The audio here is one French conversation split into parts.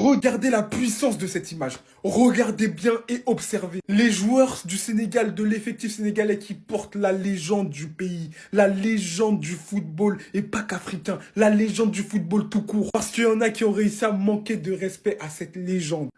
Regardez la puissance de cette image. Regardez bien et observez. Les joueurs du Sénégal, de l'effectif sénégalais qui portent la légende du pays, la légende du football, et pas qu'africain, la légende du football tout court. Parce qu'il y en a qui ont réussi à manquer de respect à cette légende.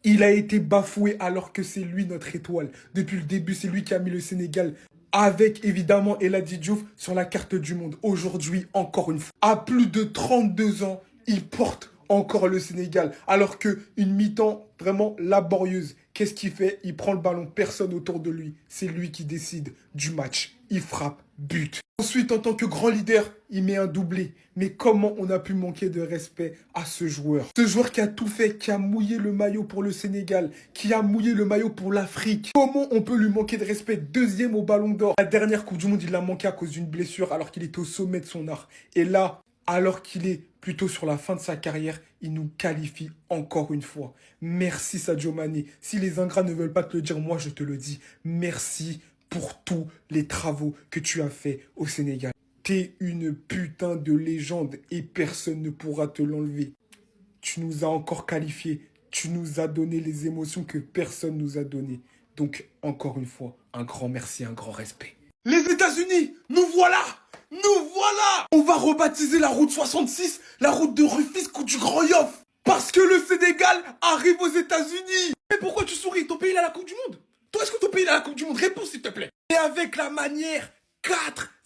Il a été bafoué alors que c'est lui notre étoile. Depuis le début, c'est lui qui a mis le Sénégal avec évidemment Elhadji Diouf sur la carte du monde. Aujourd'hui, encore une fois, à plus de 32 ans, il porte encore le Sénégal. Alors qu'une mi-temps vraiment laborieuse, qu'est-ce qu'il fait? Il prend le ballon, personne autour de lui. C'est lui qui décide du match. Il frappe, but. Ensuite, en tant que grand leader, il met un doublé. Mais comment on a pu manquer de respect à ce joueur? Ce joueur qui a tout fait, qui a mouillé le maillot pour le Sénégal, qui a mouillé le maillot pour l'Afrique. Comment on peut lui manquer de respect? Deuxième au Ballon d'Or. La dernière Coupe du Monde, il l'a manqué à cause d'une blessure alors qu'il était au sommet de son art. Et là, alors qu'il est plutôt sur la fin de sa carrière, il nous qualifie encore une fois. Merci Sadio Mané. Si les ingrats ne veulent pas te le dire, moi je te le dis. Merci pour tous les travaux que tu as fait au Sénégal. T'es une putain de légende et personne ne pourra te l'enlever. Tu nous as encore qualifiés. Tu nous as donné les émotions que personne nous a données. Donc, encore une fois, un grand merci, un grand respect. Les États-Unis, nous voilà! Nous voilà! On va rebaptiser la route 66, la route de Rufisque ou du Grand Yoff. Parce que le Sénégal arrive aux États-Unis. Mais pourquoi tu souris? Ton pays il a la Coupe du Monde. Toi, est-ce que ton pays il a la Coupe du Monde? Réponds s'il te plaît. Et avec la manière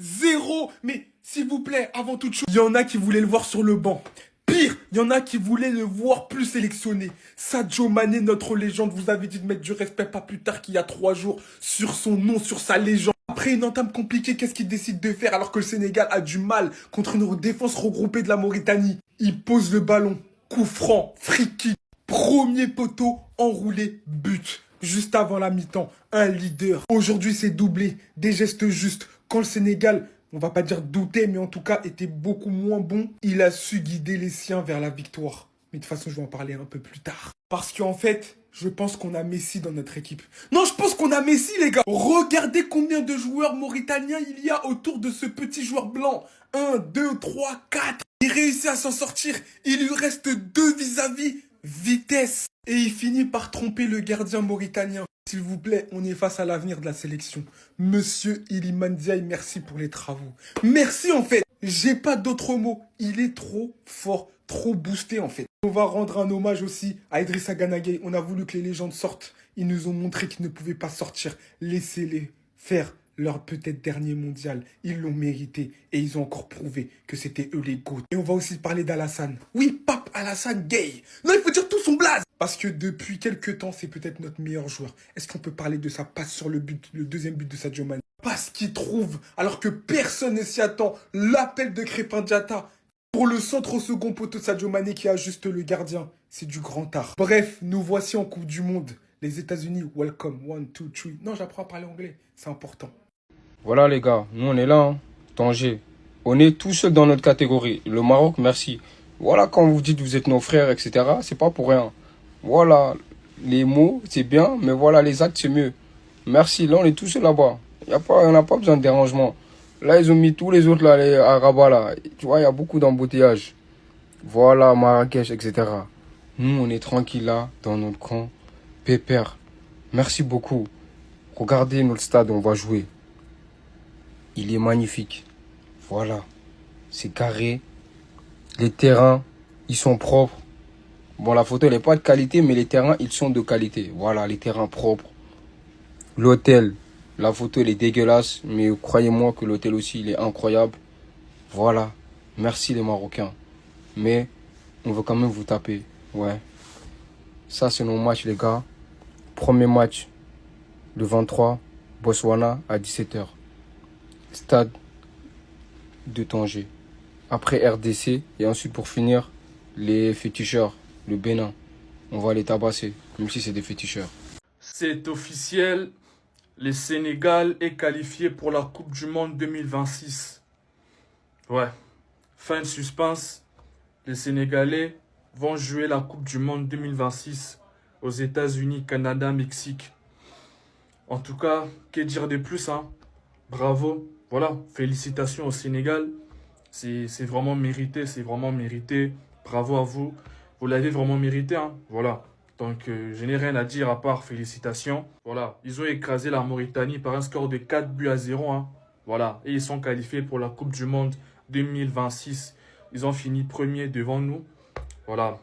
4-0. Mais s'il vous plaît, avant toute chose, il y en a qui voulaient le voir sur le banc. Pire, il y en a qui voulaient le voir plus sélectionné. Sadio Mané, notre légende, vous avez dit de mettre du respect pas plus tard qu'il y a 3 jours sur son nom, sur sa légende. Après une entame compliquée, qu'est-ce qu'il décide de faire alors que le Sénégal a du mal contre une défense regroupée de la Mauritanie? Il pose le ballon, coup franc, free kick, premier poteau, enroulé, but. Juste avant la mi-temps, un leader. Aujourd'hui, c'est doublé, des gestes justes. Quand le Sénégal, on va pas dire douter, mais en tout cas était beaucoup moins bon, il a su guider les siens vers la victoire. Mais de toute façon, je vais en parler un peu plus tard. Parce qu'en fait, je pense qu'on a Messi dans notre équipe. Non, je pense qu'on a Messi, les gars. Regardez combien de joueurs mauritaniens il y a autour de ce petit joueur blanc. 1, 2, 3, 4. Il réussit à s'en sortir. Il lui reste 2 vis-à-vis. Vitesse. Et il finit par tromper le gardien mauritanien. S'il vous plaît, on est face à l'avenir de la sélection. Monsieur Iliman Ndiaye, merci pour les travaux. Merci en fait. J'ai pas d'autres mots. Il est trop fort, trop boosté en fait. On va rendre un hommage aussi à Idrissa Gana Gueye. On a voulu que les légendes sortent. Ils nous ont montré qu'ils ne pouvaient pas sortir. Laissez-les faire leur peut-être dernier mondial. Ils l'ont mérité et ils ont encore prouvé que c'était eux les GOAT. Et on va aussi parler d'Alassane. Oui, Pape Alassane Gueye. Non, il faut dire tout son blaze. Parce que depuis quelques temps, c'est peut-être notre meilleur joueur. Est-ce qu'on peut parler de sa passe sur le but, le deuxième but de Sadio Mané? Parce qu'il trouve, alors que personne ne s'y attend, l'appel de Crépin Diatta pour le centre au second poteau de Sadio Mané qui ajuste le gardien. C'est du grand art. Bref, nous voici en Coupe du Monde. Les États-Unis, welcome. 1, 2, 3. Non, j'apprends à parler anglais. C'est important. Voilà les gars, nous on est là, hein. Tanger. On est tout seul dans notre catégorie. Le Maroc, merci. Voilà, quand vous dites vous êtes nos frères, etc., c'est pas pour rien. Voilà, les mots, c'est bien, mais voilà, les actes, c'est mieux. Merci, là on est tout seul là-bas. On n'a pas besoin de dérangement. Là, ils ont mis tous les autres là, les Arabes là. Tu vois, il y a beaucoup d'embouteillages. Voilà, Marrakech, etc. Nous, on est tranquille là, dans notre camp. Pépère. Merci beaucoup. Regardez notre stade, on va jouer. Il est magnifique. Voilà. C'est carré. Les terrains, ils sont propres. Bon, la photo, elle n'est pas de qualité, mais les terrains, ils sont de qualité. Voilà, les terrains propres. L'hôtel, la photo, elle est dégueulasse, mais croyez-moi que l'hôtel aussi, il est incroyable. Voilà. Merci les Marocains. Mais on veut quand même vous taper. Ouais. Ça, c'est nos matchs, les gars. Premier match, le 23, Botswana à 17h. Stade de Tanger. Après RDC et ensuite pour finir, les féticheurs, le Bénin. On va les tabasser, même si c'est des féticheurs. C'est officiel, le Sénégal est qualifié pour la Coupe du Monde 2026. Ouais, fin de suspense, les Sénégalais vont jouer la Coupe du Monde 2026 aux États-Unis, Canada, Mexique. En tout cas, que dire de plus, hein? Bravo, voilà, félicitations au Sénégal. C'est vraiment mérité, c'est vraiment mérité. Bravo à vous. Vous l'avez vraiment mérité, hein. Voilà. Donc, je n'ai rien à dire à part félicitations. Voilà. Ils ont écrasé la Mauritanie par un score de 4-0, hein. Voilà. Et ils sont qualifiés pour la Coupe du Monde 2026. Ils ont fini premier devant nous. Voilà.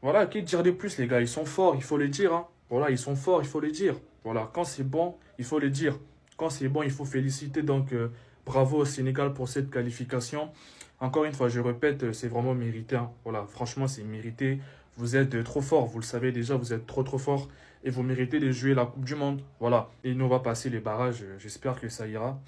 Voilà, que dire de plus, les gars? Ils sont forts, il faut le dire, hein. Voilà, ils sont forts, il faut le dire. Voilà, quand c'est bon, il faut le dire. Quand c'est bon, il faut féliciter. Donc, bravo au Sénégal pour cette qualification. Encore une fois, je répète, c'est vraiment mérité, hein. Voilà, franchement, c'est mérité. Vous êtes trop forts, vous le savez déjà, vous êtes trop forts. Et vous méritez de jouer la Coupe du Monde. Voilà, et nous, on va passer les barrages. J'espère que ça ira.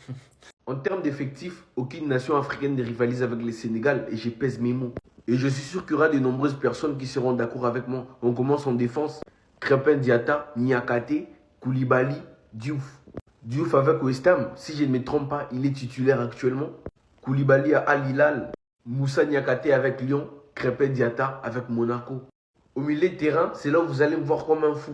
En termes d'effectifs, aucune nation africaine ne rivalise avec le Sénégal et je pèse mes mots. Et je suis sûr qu'il y aura de nombreuses personnes qui seront d'accord avec moi. On commence en défense. Crépin Diatta, Niakate, Koulibaly, Diouf. Diouf avec West Ham, si je ne me trompe pas, il est titulaire actuellement. Koulibaly à Al Hilal, Moussa Niakate avec Lyon, Crépin Diatta avec Monaco. Au milieu de terrain, c'est là où vous allez me voir comme un fou.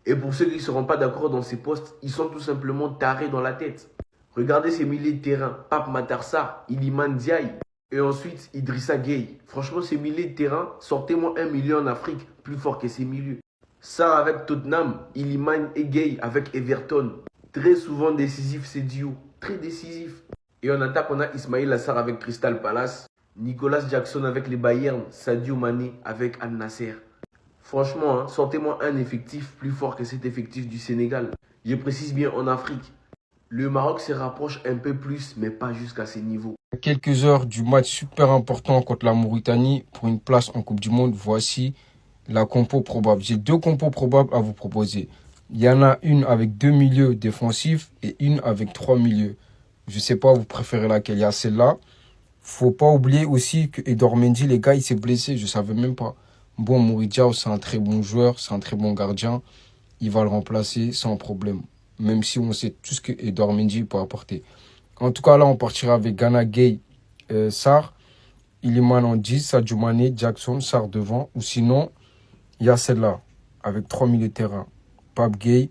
Et pour ceux qui ne seront pas d'accord dans ces postes, ils sont tout simplement tarés dans la tête. Regardez ces milieux de terrain, Pape Matar Sarr, Iliman Ndiaye et ensuite Idrissa Gueye. Franchement, ces milieux de terrain, sortez-moi un milieu en Afrique plus fort que ces milieux. Sarr avec Tottenham, Iliman et Gueye avec Everton. Très souvent décisif ces duos, très décisif. Et en attaque, on a Ismail Assar avec Crystal Palace, Nicolas Jackson avec les Bayern, Sadio Mané avec Al Nasser. Franchement, hein, sortez-moi un effectif plus fort que cet effectif du Sénégal. Je précise bien en Afrique. Le Maroc se rapproche un peu plus, mais pas jusqu'à ces niveaux. À quelques heures du match super important contre la Mauritanie pour une place en Coupe du Monde, voici la compo probable. J'ai 2 compos probables à vous proposer. Il y en a une avec 2 milieux défensifs et une avec 3 milieux. Je sais pas, vous préférez laquelle? Il y a celle-là. Faut pas oublier aussi que Edouard Mendy, les gars, il s'est blessé. Je savais même pas. Bon, Mouridiaw, c'est un très bon joueur, c'est un très bon gardien. Il va le remplacer sans problème. Même si on sait tout ce que Edouard Mendy peut apporter. En tout cas, là, on partira avec Gana, Gueye, Sarr, Iliman en 10, Sadio Mané, Jackson, Sarr devant. Ou sinon, il y a celle-là, avec 3 milieux de terrain. Pape Gueye,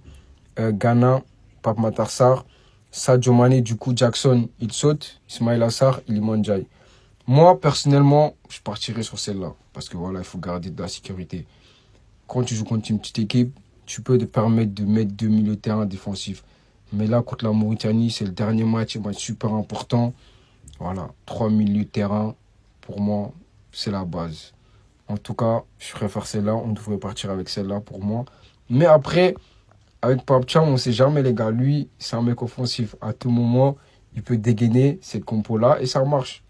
Gana, Pape Matar Sarr, Sadio Mané, du coup, Jackson, il saute, Ismail Assar, Iliman Ndiaye. Moi, personnellement, je partirai sur celle-là. Parce que voilà, il faut garder de la sécurité. Quand tu joues contre une petite équipe, tu peux te permettre de mettre 2 milieux de terrain défensifs. Mais là, contre la Mauritanie, c'est le dernier match, un match super important. Voilà, 3 milieux de terrain, pour moi, c'est la base. En tout cas, je préfère celle-là. On devrait partir avec celle-là pour moi. Mais après, avec Pape Thiam, on ne sait jamais, les gars. Lui, c'est un mec offensif. À tout moment, il peut dégainer cette compo-là et ça marche.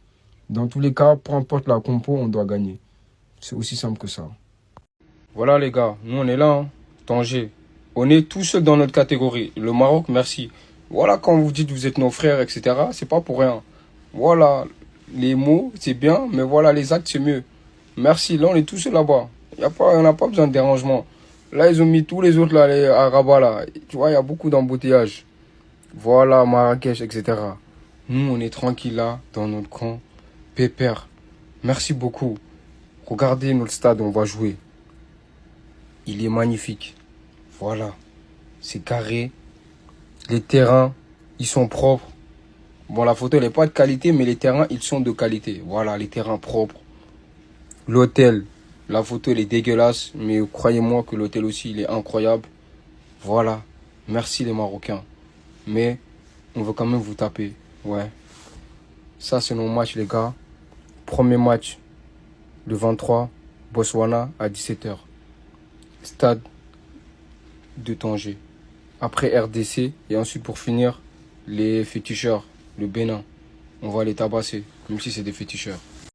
Dans tous les cas, peu importe la compo, on doit gagner. C'est aussi simple que ça. Voilà, les gars. Nous, on est là, hein. Tanger. On est tous seuls dans notre catégorie. Le Maroc, merci. Voilà, quand vous dites que vous êtes nos frères, etc., c'est pas pour rien. Voilà, les mots, c'est bien, mais voilà, les actes, c'est mieux. Merci, là, on est tous seuls là-bas. On n'a pas besoin de dérangement. Là, ils ont mis tous les autres, là, les Arabes, là. Tu vois, il y a beaucoup d'embouteillages. Voilà, Marrakech, etc. Nous, on est tranquille là, dans notre camp. Pépère. Merci beaucoup. Regardez notre stade, on va jouer. Il est magnifique. Voilà. C'est carré. Les terrains, ils sont propres. Bon, la photo, elle n'est pas de qualité, mais les terrains, ils sont de qualité. Voilà, les terrains propres. L'hôtel, la photo, elle est dégueulasse, mais croyez-moi que l'hôtel aussi, il est incroyable. Voilà. Merci les Marocains. Mais on veut quand même vous taper. Ouais. Ça, c'est nos matchs, les gars. Premier match, le 23, Botswana à 17h. Stade de Tanger. Après RDC et ensuite pour finir, les féticheurs, le Bénin. On va les tabasser, même si c'est des féticheurs.